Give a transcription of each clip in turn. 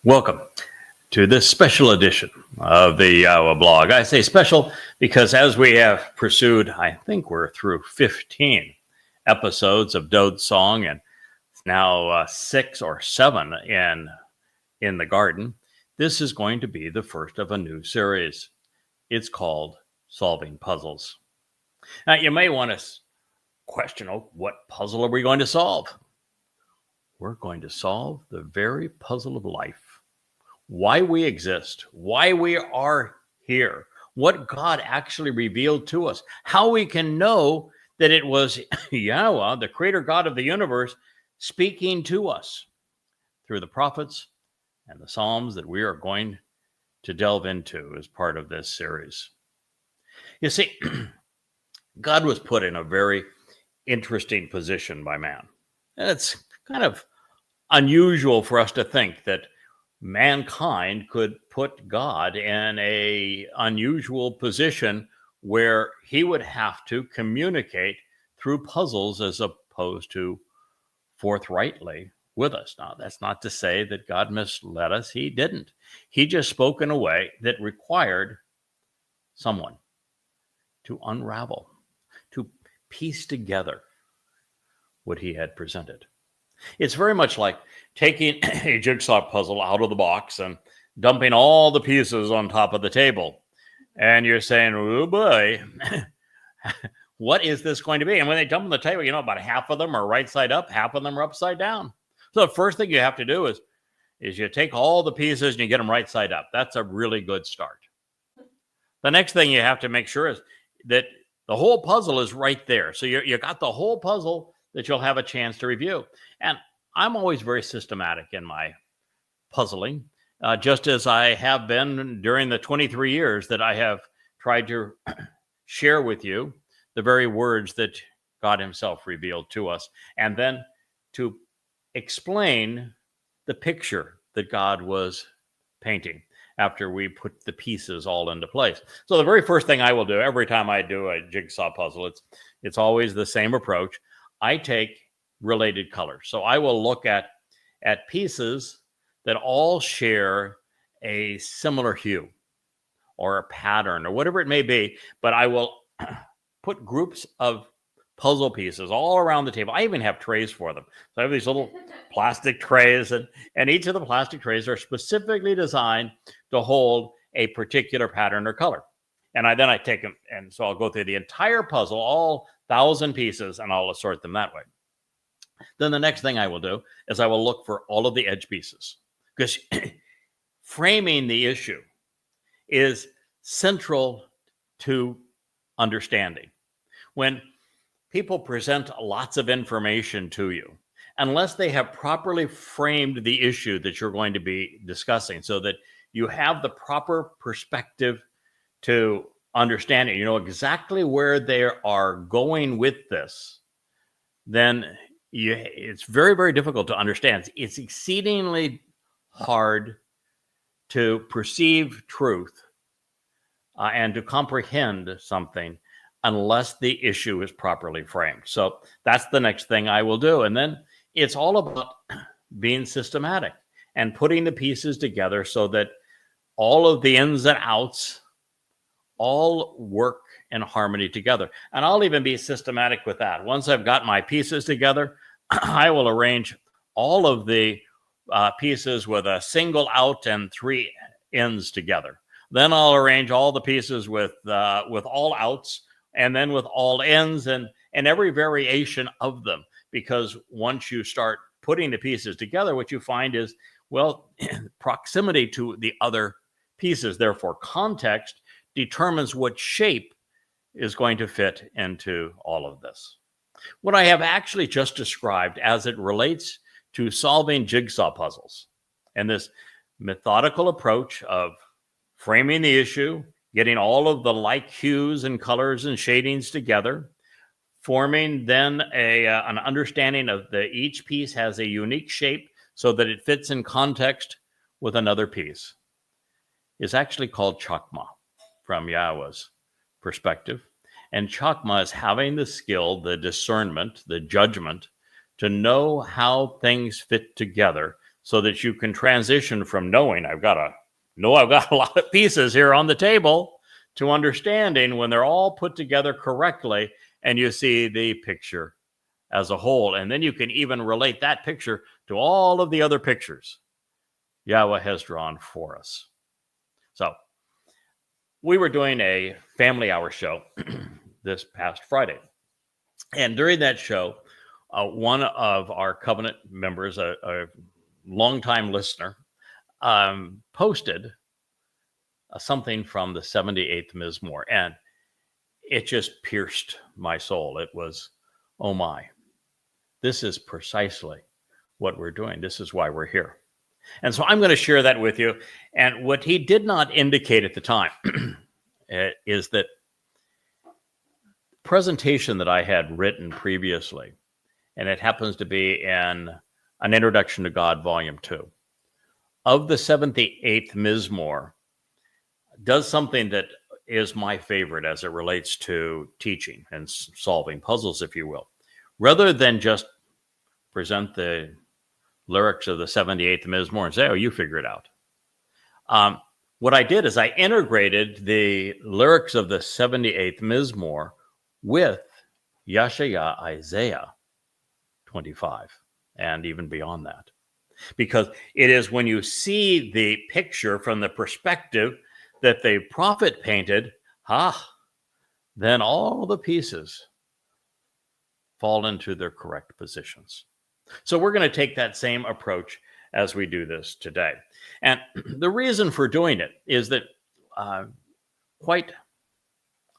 Welcome to this special edition of the YAHOWAH blog. I say special because as we have pursued, I think we're through 15 episodes of Dode's Song, and now 6 or 7 in the garden. This is going to be the first of a new series. It's called Solving Puzzles. Now, you may want to question, what puzzle are we going to solve? We're going to solve the very puzzle of life. Why we exist, why we are here, what God actually revealed to us, how we can know that it was Yahweh, the creator God of the universe, speaking to us through the prophets and the Psalms that we are going to delve into as part of this series. You see, God was put in a very interesting position by man. And it's kind of unusual for us to think that mankind could put God in an unusual position where he would have to communicate through puzzles as opposed to forthrightly with us. Now, that's not to say that God misled us. He didn't. He just spoke in a way that required someone to unravel, to piece together what he had presented. It's very much like taking a jigsaw puzzle out of the box and dumping all the pieces on top of the table. And you're saying, oh boy, what is this going to be? And when they dump on the table, about half of them are right side up, half of them are upside down. So the first thing you have to do is you take all the pieces and you get them right side up. That's a really good start. The next thing you have to make sure is that the whole puzzle is right there. So you got the whole puzzle that you'll have a chance to review. And I'm always very systematic in my puzzling, just as I have been during the 23 years that I have tried to share with you the very words that God himself revealed to us, and then to explain the picture that God was painting after we put the pieces all into place. So the very first thing I will do every time I do a jigsaw puzzle, it's always the same approach. I take related colors. So I will look at pieces that all share a similar hue or a pattern or whatever it may be, but I will put groups of puzzle pieces all around the table. I even have trays for them. So I have these little plastic trays, and each of the plastic trays are specifically designed to hold a particular pattern or color. And then I take them, and so I'll go through the entire puzzle, all 1,000 pieces, and I'll assort them that way. Then the next thing I will do is I will look for all of the edge pieces, because framing the issue is central to understanding. When people present lots of information to you, unless they have properly framed the issue that you're going to be discussing so that you have the proper perspective to understand it, you know exactly where they are going with this, then it's very, very difficult to understand. It's exceedingly hard to perceive truth and to comprehend something unless the issue is properly framed. So that's the next thing I will do. And then it's all about being systematic and putting the pieces together so that all of the ins and outs all work in harmony together. And I'll even be systematic with that. Once I've got my pieces together, I will arrange all of the pieces with a single out and 3 ends together. Then I'll arrange all the pieces with all outs, and then with all ends, and every variation of them. Because once you start putting the pieces together, what you find is, proximity to the other pieces, therefore context, determines what shape is going to fit into all of this. What I have actually just described as it relates to solving jigsaw puzzles, and this methodical approach of framing the issue, getting all of the like hues and colors and shadings together, forming then an understanding of each piece has a unique shape so that it fits in context with another piece, is actually called chokmah from Yahweh's perspective. And chokmah is having the skill, the discernment, the judgment to know how things fit together so that you can transition from knowing I've got a lot of pieces here on the table to understanding when they're all put together correctly and you see the picture as a whole. And then you can even relate that picture to all of the other pictures Yahweh has drawn for us. So we were doing a family hour show this past Friday. And during that show, one of our covenant members, a longtime listener, posted something from the 78th Mizmor, and it just pierced my soul. It was, oh my, this is precisely what we're doing. This is why we're here. And so I'm going to share that with you. And what he did not indicate at the time is that presentation that I had written previously, and it happens to be in An Introduction to God, Volume 2, of the 78th Mizmor, does something that is my favorite as it relates to teaching and solving puzzles, if you will. Rather than just present the lyrics of the 78th Mizmor and say, oh, you figure it out. What I did is I integrated the lyrics of the 78th Mizmor with Yashaya Isaiah 25 and even beyond that. Because it is when you see the picture from the perspective that the prophet painted, then all the pieces fall into their correct positions. So we're going to take that same approach as we do this today. And the reason for doing it is that quite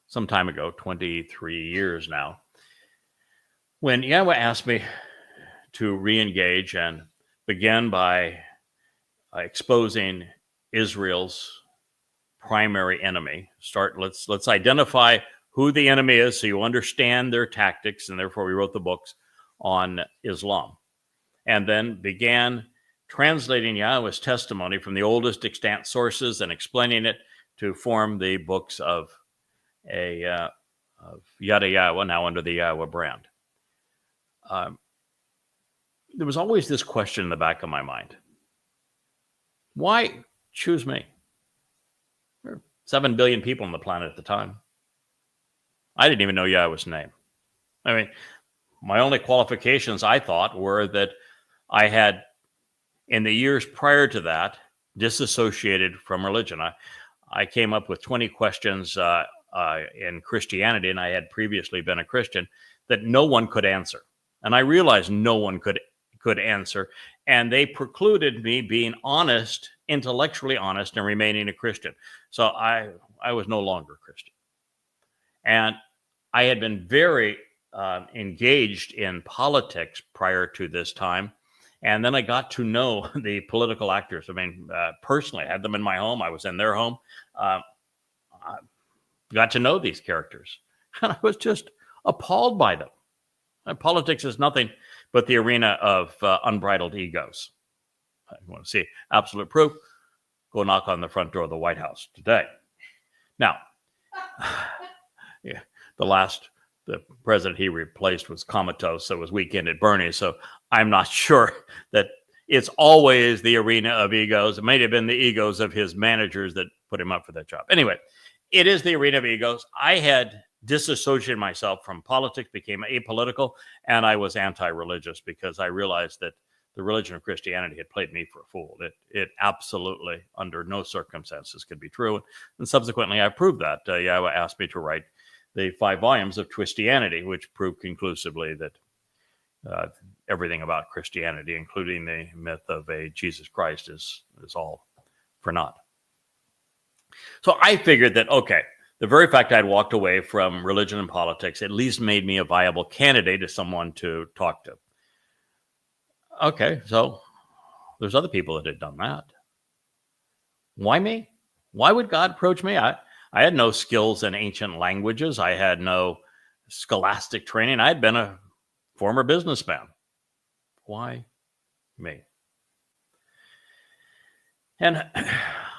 some time ago, 23 years now, when Yahweh asked me to re-engage and begin by exposing Israel's primary enemy. Let's identify who the enemy is so you understand their tactics, and therefore we wrote the books on Islam. And then began translating Yahweh's testimony from the oldest extant sources and explaining it to form the books of Yada Yahowah, now under the Yahowah brand. There was always this question in the back of my mind. Why choose me? There were 7 billion people on the planet at the time. I didn't even know Yahweh's name. I mean, my only qualifications, I thought, were that I had, in the years prior to that, disassociated from religion. I came up with 20 questions in Christianity, and I had previously been a Christian, that no one could answer. And I realized no one could answer, and they precluded me being honest, intellectually honest, and remaining a Christian. So I was no longer a Christian. And I had been very engaged in politics prior to this time. And then I got to know the political actors. I mean, personally, I had them in my home. I was in their home. I got to know these characters. And I was just appalled by them. And politics is nothing but the arena of unbridled egos. If you want to see absolute proof, go knock on the front door of the White House today. Now, the president he replaced was comatose, so it was Weekend at Bernie's. So I'm not sure that it's always the arena of egos. It may have been the egos of his managers that put him up for that job. Anyway, it is the arena of egos. I had disassociated myself from politics, became apolitical, and I was anti-religious because I realized that the religion of Christianity had played me for a fool. It absolutely, under no circumstances, could be true. And subsequently, I proved that. Yahweh asked me to write the 5 volumes of Twistianity, which proved conclusively that everything about Christianity, including the myth of a Jesus Christ, is all for naught. So I figured that, okay, the very fact I'd walked away from religion and politics at least made me a viable candidate as someone to talk to. Okay, so there's other people that had done that. Why me? Why would God approach me? I had no skills in ancient languages. I had no scholastic training. I had been a former businessman. Why me? And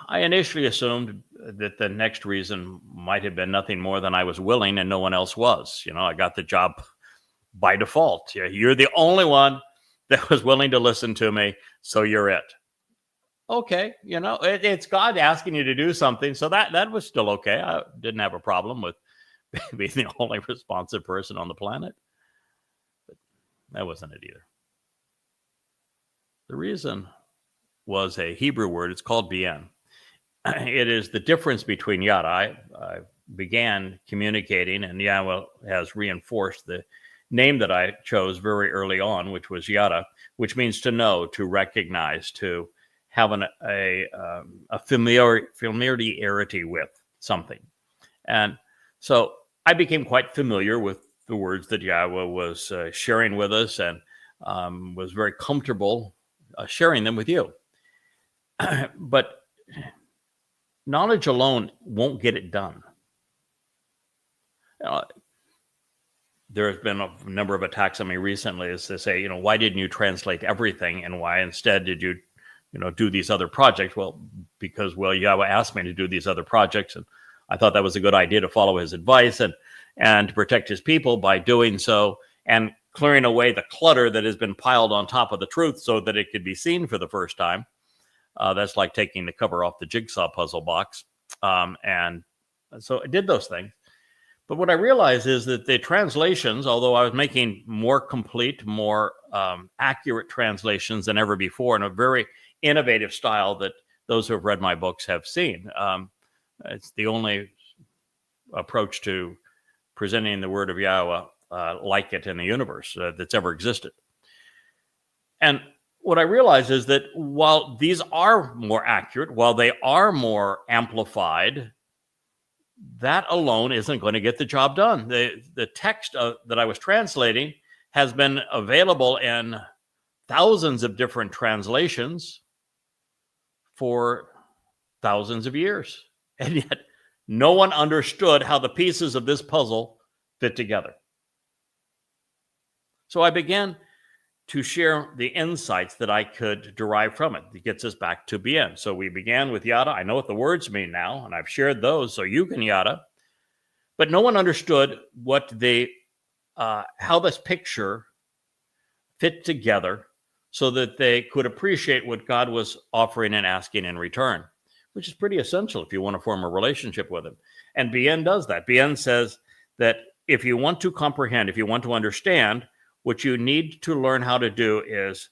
I initially assumed that the next reason might have been nothing more than I was willing and no one else was. You know, I got the job by default. You're the only one that was willing to listen to me. So you're it. Okay, it's God asking you to do something, so that was still okay. I didn't have a problem with being the only responsive person on the planet. But that wasn't it either. The reason was a Hebrew word. It's called bien. It is the difference between yada. I began communicating, and Yahweh has reinforced the name that I chose very early on, which was yada, which means to know, to recognize, to have a familiarity with something. And so I became quite familiar with the words that Yahweh was sharing with us, and was very comfortable sharing them with you. But knowledge alone won't get it done. There has been a number of attacks on me recently as to say, why didn't you translate everything, and why instead did you do these other projects? Well, because Yahweh asked me to do these other projects, and I thought that was a good idea to follow his advice and to protect his people by doing so and clearing away the clutter that has been piled on top of the truth so that it could be seen for the first time. That's like taking the cover off the jigsaw puzzle box. And so I did those things. But what I realized is that the translations, although I was making more complete, more accurate translations than ever before in a very innovative style that those who have read my books have seen. It's the only approach to presenting the word of Yahweh like it in the universe that's ever existed. And what I realize is that while these are more accurate, while they are more amplified, that alone isn't going to get the job done. The text that I was translating has been available in thousands of different translations for thousands of years. And yet no one understood how the pieces of this puzzle fit together. So I began to share the insights that I could derive from it. It gets us back to bien. So we began with yada. I know what the words mean now, and I've shared those so you can yada. But no one understood what how this picture fit together so that they could appreciate what God was offering and asking in return, which is pretty essential if you want to form a relationship with him. And bien does that. Bien says that if you want to comprehend, if you want to understand, what you need to learn how to do is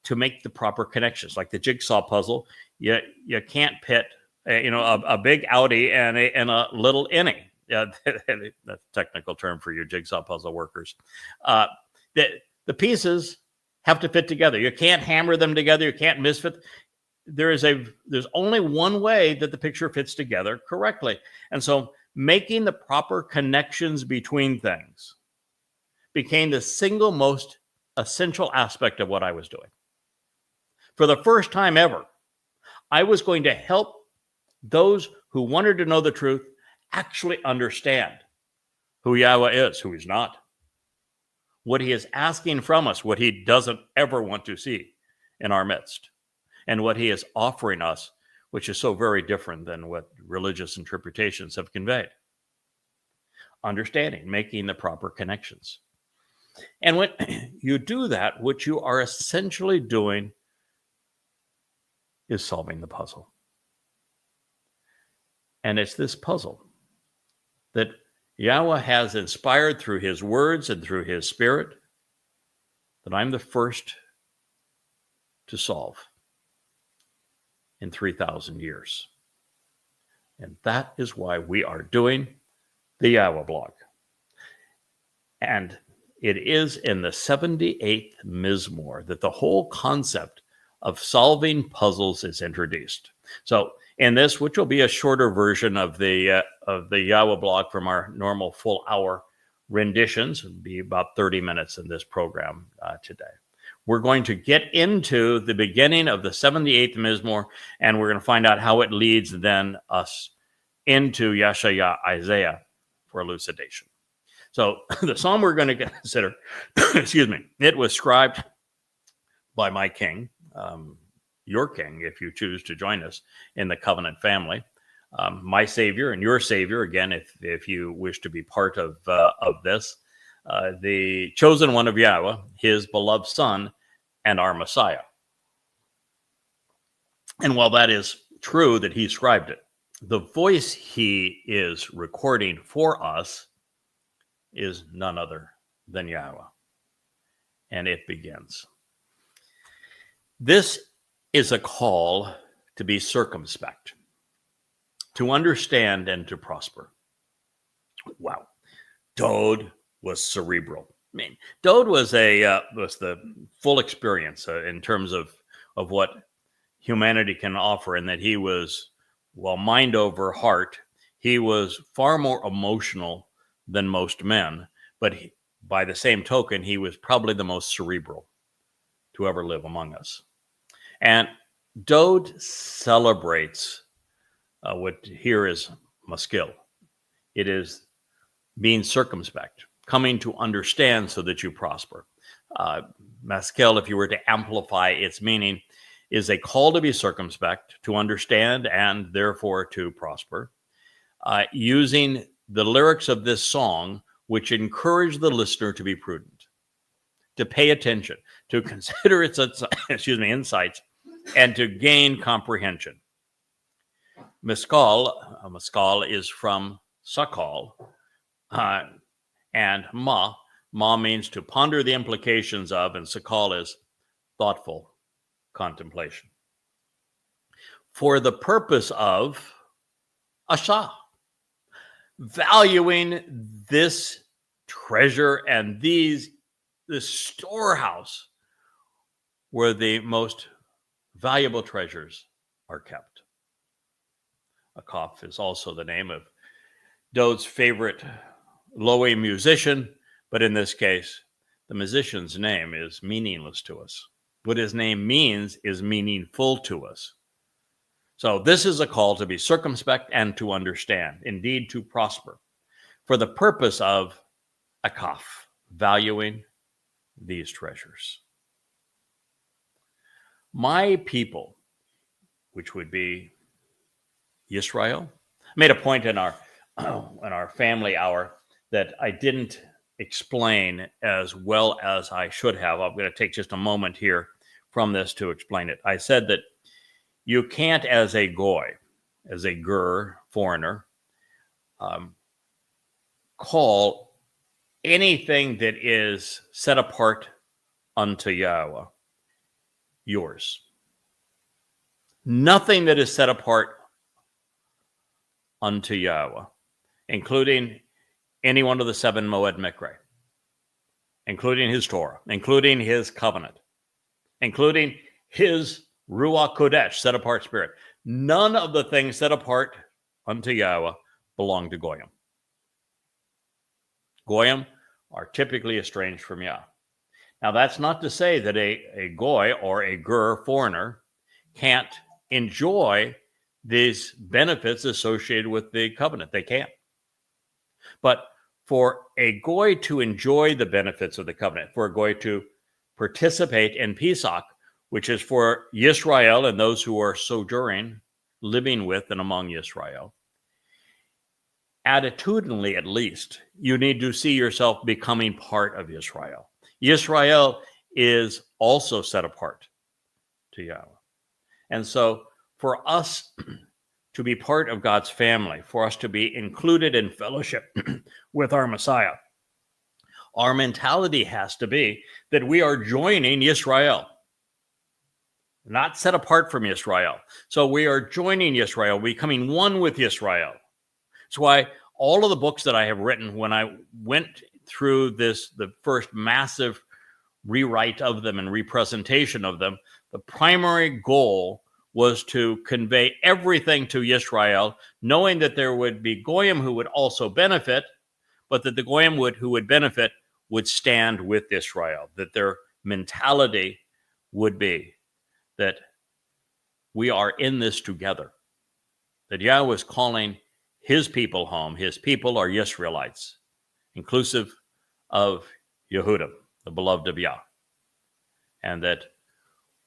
to make the proper connections. Like the jigsaw puzzle, you can't pit a big outie and a little innie. That's a technical term for your jigsaw puzzle workers. The pieces have to fit together. You can't hammer them together. You can't misfit. There's only one way that the picture fits together correctly. And so making the proper connections between things became the single most essential aspect of what I was doing. For the first time ever, I was going to help those who wanted to know the truth actually understand who Yahweh is, who he's not, what he is asking from us, what he doesn't ever want to see in our midst, and what he is offering us, which is so very different than what religious interpretations have conveyed. Understanding, making the proper connections. And when you do that, what you are essentially doing is solving the puzzle. And it's this puzzle that Yahweh has inspired through his words and through his spirit that I'm the first to solve in 3,000 years. And that is why we are doing the Yahowah blog. And it is in the 78th Mizmor that the whole concept of solving puzzles is introduced. So in this, which will be a shorter version of the Yahowah blog from our normal full hour renditions, it'll be about 30 minutes in this program today. We're going to get into the beginning of the 78th Mizmor, and we're going to find out how it leads then us into Yeshaya Isaiah for elucidation. So the psalm we're going to consider, excuse me, it was scribed by my king, your king, if you choose to join us in the covenant family, my Savior and your Savior, again, if you wish to be part of this. the chosen one of Yahweh, his beloved son, and our Messiah. And while that is true that he scribed it, the voice he is recording for us is none other than Yahweh. And it begins. This is a call to be circumspect, to understand and to prosper. Wow. Dode was cerebral. I mean, Dode was the full experience in terms of what humanity can offer, and that he was, well, mind over heart. He was far more emotional than most men, but by the same token, he was probably the most cerebral to ever live among us. And Dode celebrates what here is maskil. It is being circumspect, coming to understand so that you prosper. Maskil, if you were to amplify its meaning, is a call to be circumspect, to understand, and therefore to prosper, using the lyrics of this song, which encourage the listener to be prudent, to pay attention, to consider its insights, and to gain comprehension. Maskal is from sakal, and ma means to ponder the implications of, and sakal is thoughtful contemplation. For the purpose of asha, valuing this treasure and this storehouse where the most valuable treasures are kept. Akaf is also the name of Dode's favorite Lowy musician, but in this case, the musician's name is meaningless to us. What his name means is meaningful to us. So this is a call to be circumspect and to understand, indeed to prosper, for the purpose of akaf, valuing these treasures. My people, which would be Yisrael, made a point in our family hour that I didn't explain as well as I should have. I'm going to take just a moment here from this to explain it. I said that you can't, as a goy, as a ger, foreigner, call anything that is set apart unto Yahweh yours. Nothing that is set apart unto Yahweh, including any one of the 7 Moed Mikre, including his Torah, including his covenant, including his Ruach Kodesh, set apart spirit. None of the things set apart unto Yahweh belong to Goyim. Goyim are typically estranged from Yah. Now, that's not to say that a goy or a ger, foreigner, can't enjoy these benefits associated with the covenant. They can't. But for a goy to enjoy the benefits of the covenant, for a goy to participate in Pesach, which is for Yisrael and those who are sojourning, living with and among Yisrael, attitudinally at least, you need to see yourself becoming part of Yisrael. Yisrael is also set apart to Yahweh. And so for us to be part of God's family, for us to be included in fellowship with our Messiah, our mentality has to be that we are joining Yisrael, not set apart from Yisrael. So we are joining Yisrael, becoming one with Yisrael. That's why all of the books that I have written, when I went through the first massive rewrite of them and representation of them, the primary goal was to convey everything to Yisrael, knowing that there would be Goyim who would also benefit, but that the Goyim who would benefit would stand with Israel, that their mentality would be that we are in this together, that Yahweh is calling his people home. His people are Yisraelites, inclusive of Yehudah, the beloved of Yah, and that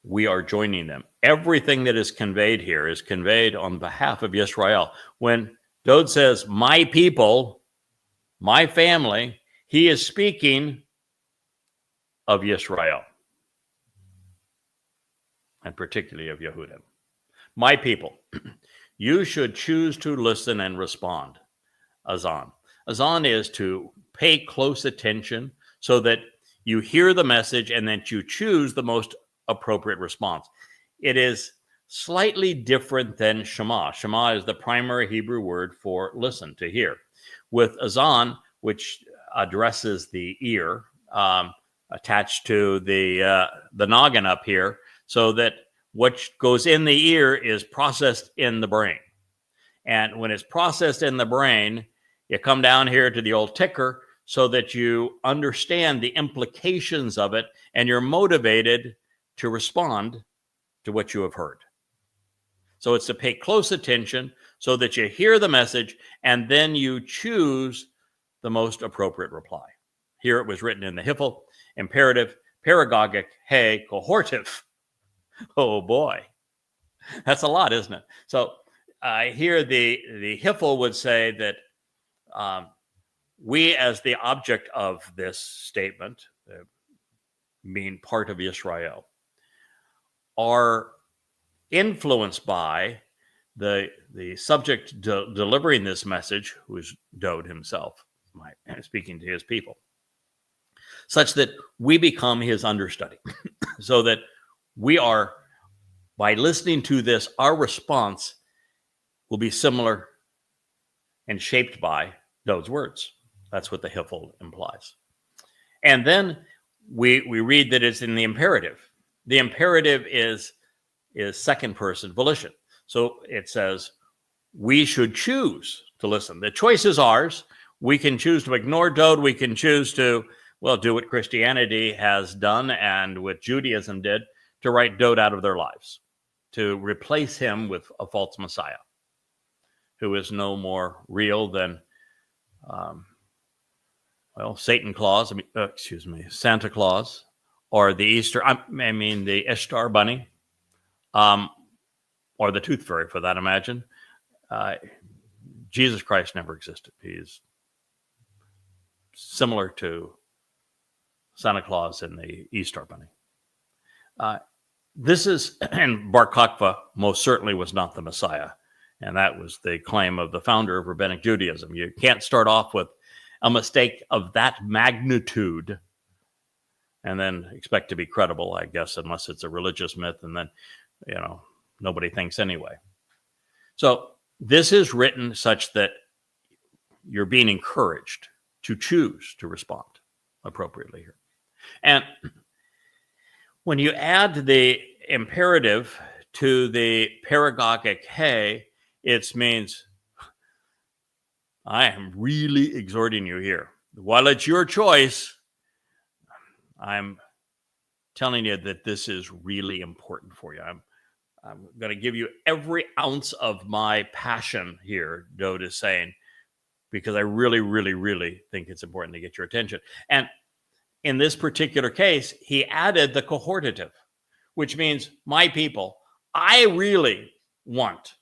we are joining them. Everything that is conveyed here is conveyed on behalf of Yisrael. When Dode says, my people, my family, He is speaking of Israel, and particularly of Yehudim. My people, you should choose to listen and respond. Azan. Azan is to pay close attention so that you hear the message and that you choose the most appropriate response. It is slightly different than Shema. Shema is the primary Hebrew word for listen, to hear. With Azan, which addresses the ear, attached to the noggin up here, so that what goes in the ear is processed in the brain. And when it's processed in the brain, you come down here to the old ticker so that you understand the implications of it and you're motivated to respond to what you have heard. So it's to pay close attention so that you hear the message and then you choose the most appropriate reply. Here it was written in the Hiphil, imperative, paragogic, hey, cohortive. Oh boy, that's a lot, isn't it? So here the Hiphil would say that we, as the object of this statement, being part of Israel, are influenced by the subject delivering this message, who is Dode himself, speaking to his people, such that we become his understudy, so that we are, by listening to this, our response will be similar and shaped by Dode's words. That's what the Hiphil implies. And then we read that it's in the imperative. The imperative is second person volition. So it says, we should choose to listen. The choice is ours. We can choose to ignore Dode. We can choose to, do what Christianity has done and what Judaism did, to write Dode out of their lives, to replace him with a false Messiah, who is no more real than, Santa Claus, or the the Ishtar bunny, or the tooth fairy, for that, imagine. Jesus Christ never existed. He's similar to Santa Claus and the Easter bunny. This is, and Bar Kokhba most certainly was not the Messiah. And that was the claim of the founder of Rabbinic Judaism. You can't start off with a mistake of that magnitude and then expect to be credible, I guess, unless it's a religious myth, and then, nobody thinks anyway. So this is written such that you're being encouraged to choose to respond appropriately here. And when you add the imperative to the paragogic hey, it means I am really exhorting you here. While it's your choice, I'm telling you that this is really important for you. I'm going to give you every ounce of my passion here, Dode is saying, because I really, really, really think it's important to get your attention. And in this particular case, he added the cohortative, which means my people, I really want,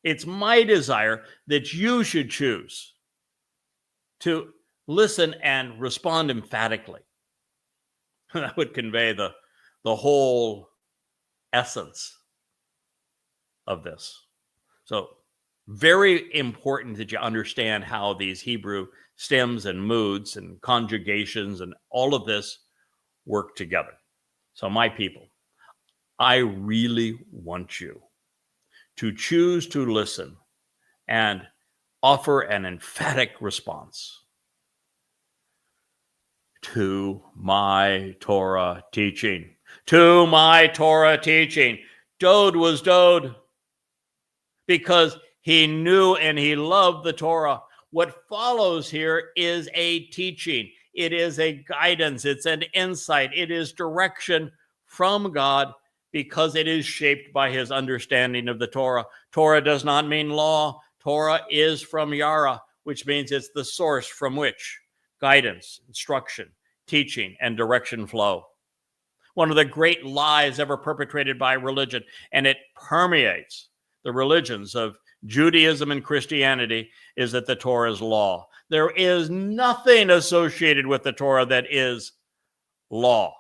it's my desire that you should choose to listen and respond emphatically. That would convey the whole essence of this. So very important that you understand how these Hebrew stems and moods and conjugations and all of this work together. So my people, I really want you to choose to listen and offer an emphatic response to my Torah teaching. To my Torah teaching. Dode was Dode because he knew and he loved the Torah. What follows here is a teaching. It is a guidance. It's an insight. It is direction from God because it is shaped by his understanding of the Torah. Torah does not mean law. Torah is from Yara, which means it's the source from which guidance, instruction, teaching, and direction flow. One of the great lies ever perpetrated by religion, and it permeates the religions of Judaism and Christianity is that the Torah is law. There is nothing associated with the Torah that is law.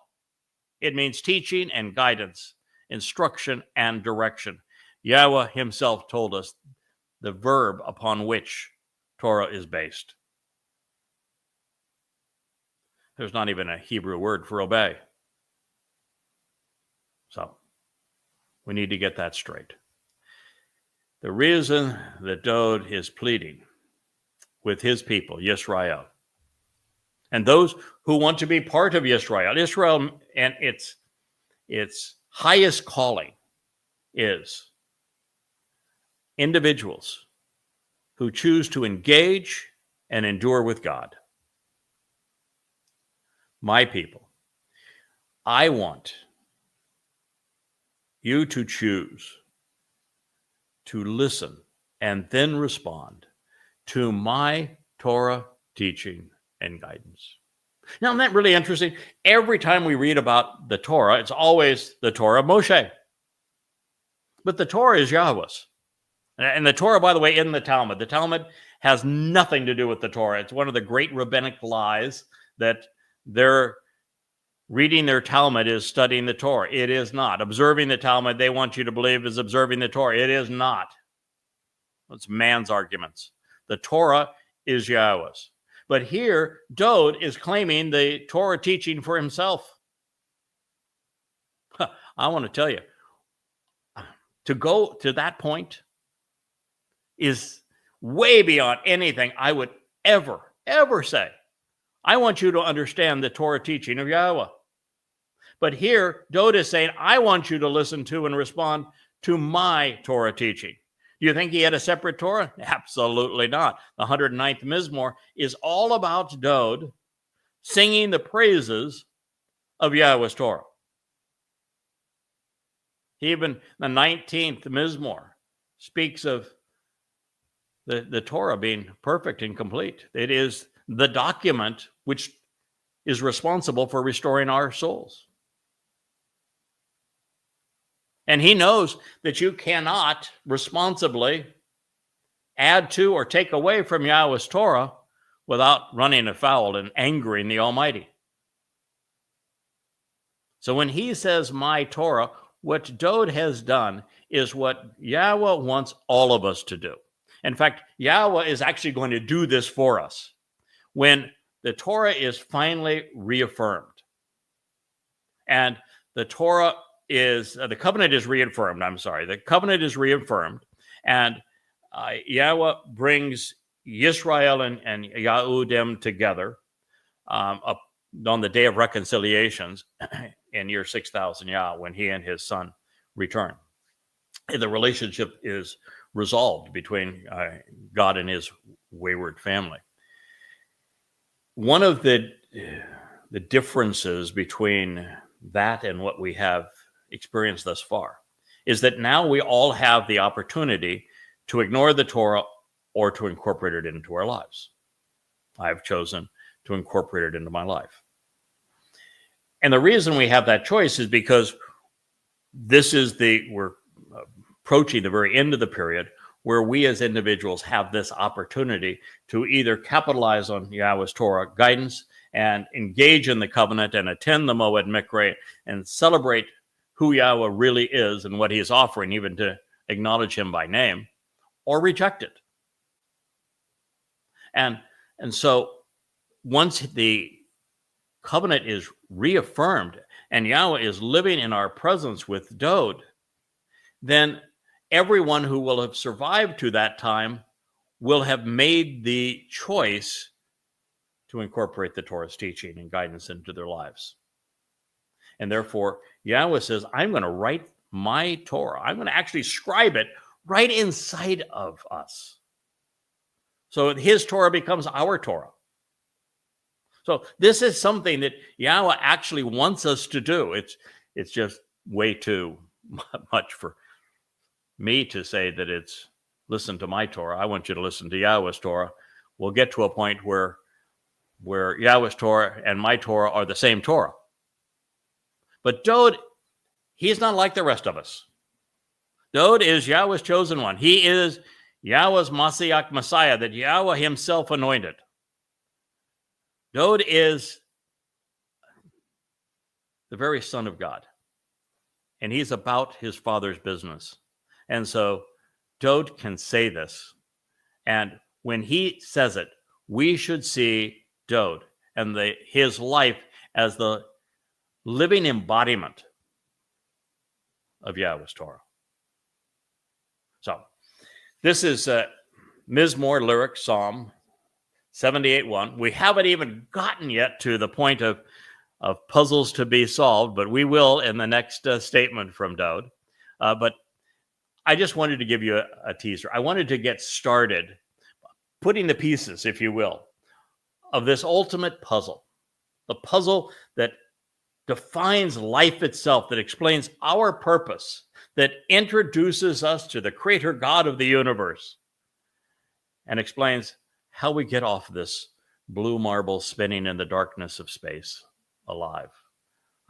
It means teaching and guidance, instruction and direction. Yahweh himself told us the verb upon which Torah is based. There's not even a Hebrew word for obey. So we need to get that straight. The reason that Dod is pleading with his people, Yisrael, and those who want to be part of Yisrael, Israel and its highest calling is individuals who choose to engage and endure with God. My people, I want you to choose to listen and then respond to my Torah teaching and guidance. Now, isn't that really interesting? Every time we read about the Torah, it's always the Torah of Moshe. But the Torah is Yahweh's. And the Torah, by the way, in the Talmud has nothing to do with the Torah. It's one of the great rabbinic lies that they're reading their Talmud is studying the Torah. It is not. Observing the Talmud, they want you to believe, is observing the Torah. It is not. It's man's arguments. The Torah is Yahweh's. But here, Dod is claiming the Torah teaching for himself. I want to tell you, to go to that point is way beyond anything I would ever say. I want you to understand the Torah teaching of Yahweh. But here, Dod is saying, I want you to listen to and respond to my Torah teaching. Do you think he had a separate Torah? Absolutely not. The 109th Mizmor is all about Dod singing the praises of Yahweh's Torah. Even the 19th Mizmor speaks of the Torah being perfect and complete. It is the document which is responsible for restoring our souls. And he knows that you cannot responsibly add to or take away from Yahweh's Torah without running afoul and angering the Almighty. So when he says my Torah, what Dod has done is what Yahweh wants all of us to do. In fact, Yahweh is actually going to do this for us when the Torah is finally reaffirmed. And the covenant is reaffirmed. The covenant is reaffirmed. And Yahweh brings Yisrael and Yahudim together up on the day of reconciliations in year 6000 Yah, when he and his son return. And the relationship is resolved between God and his wayward family. One of the differences between that and what we have experienced thus far is that now we all have the opportunity to ignore the Torah or to incorporate it into our lives. I've chosen to incorporate it into my life. And the reason we have that choice is because we're approaching the very end of the period where we as individuals have this opportunity to either capitalize on Yahweh's Torah guidance and engage in the covenant and attend the Moed Mikra and celebrate who Yahweh really is and what he is offering, even to acknowledge him by name, or reject it. And so once the covenant is reaffirmed and Yahweh is living in our presence with Dod, then everyone who will have survived to that time will have made the choice to incorporate the Torah's teaching and guidance into their lives. And therefore, Yahweh says, I'm going to write my Torah. I'm going to actually scribe it right inside of us. So his Torah becomes our Torah. So this is something that Yahweh actually wants us to do. It's just way too much for me to say that it's listen to my Torah. I want you to listen to Yahweh's Torah. We'll get to a point where Yahweh's Torah and my Torah are the same Torah. But Dod, he's not like the rest of us. Dod is Yahweh's chosen one. He is Yahweh's Messiah, that Yahweh himself anointed. Dowd is the very Son of God, and he's about his Father's business. And so Dowd can say this, and when he says it, we should see Dowd and his life as the living embodiment of Yahweh's Torah. So this is Mizmor lyric, Psalm 78:1. We haven't even gotten yet to the point of puzzles to be solved, but we will in the next statement from Dowd. But I just wanted to give you a teaser. I wanted to get started putting the pieces, if you will, of this ultimate puzzle, the puzzle that defines life itself, that explains our purpose, that introduces us to the creator God of the universe, and explains how we get off this blue marble spinning in the darkness of space alive.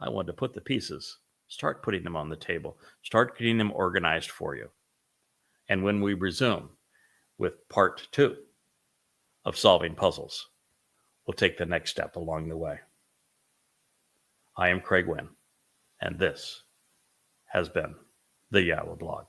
I wanted to put the pieces, start putting them on the table, start getting them organized for you. And when we resume with part 2 of solving puzzles, we'll take the next step along the way. I am Craig Winn, and this has been the YAHOWAH blog.